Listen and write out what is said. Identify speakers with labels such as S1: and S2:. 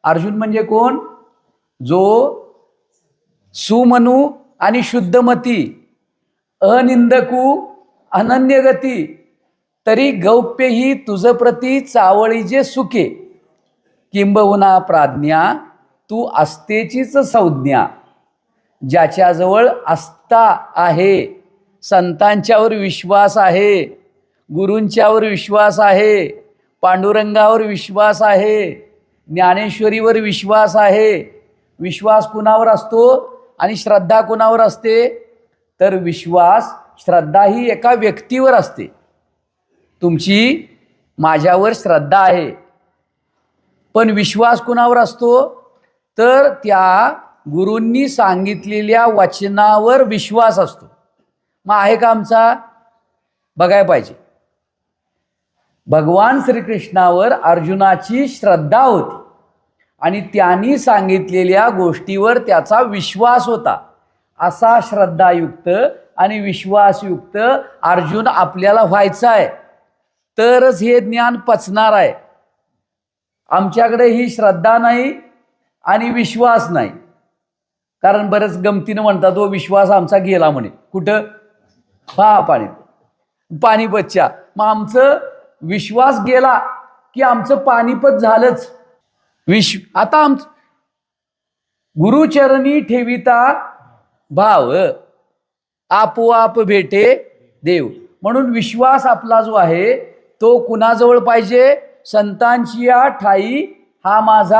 S1: अर्जुन म्हणजे कोण? जो सुमनु आणि शुद्धमती, अनिंदकू, अनन्यगती, तरी गौप्य ही तुझ प्रती चावळी जे सुखे, किंबहुना प्राज्ञा तू अस्तेचीच संज्ञा. ज्याच्याजवळ आस्था आहे, संतांच्यावर विश्वास आहे, गुरूंच्यावर विश्वास आहे, पांडुरंगावर विश्वास आहे, ज्ञानेश्वरीवर विश्वास आहे. विश्वास कुणावर असतो आणि श्रद्धा कुणावर असते? तर विश्वास, श्रद्धा ही एका व्यक्तीवर असते. तुमची माझ्यावर श्रद्धा आहे, पण विश्वास कुणावर असतो? तर त्या गुरूंनी सांगितलेल्या वचनावर विश्वास असतो. मग आहे का आमचा? बघायला पाहिजे. भगवान श्रीकृष्णावर अर्जुनाची श्रद्धा होती आणि त्यांनी सांगितलेल्या गोष्टीवर त्याचा विश्वास होता. असा श्रद्धायुक्त आणि विश्वासयुक्त अर्जुन आपल्याला व्हायचा आहे, तरच हे ज्ञान पचणार आहे. आमच्याकडे ही श्रद्धा नाही आणि विश्वास नाही. कारण बरेच गमतीनं म्हणतात, तो विश्वास आमचा गेला म्हणे. कुठं? पानिपतच्या. मग आमचं विश्वास गेला की आमचं पानिपत झालंच. आता आमचं गुरुचरणी ठेविता भाव, आपोआप भेटे देव. म्हणून विश्वास आपला जो आहे तो कुणाजवळ पाहिजे? संतांची या ठाई हा माझा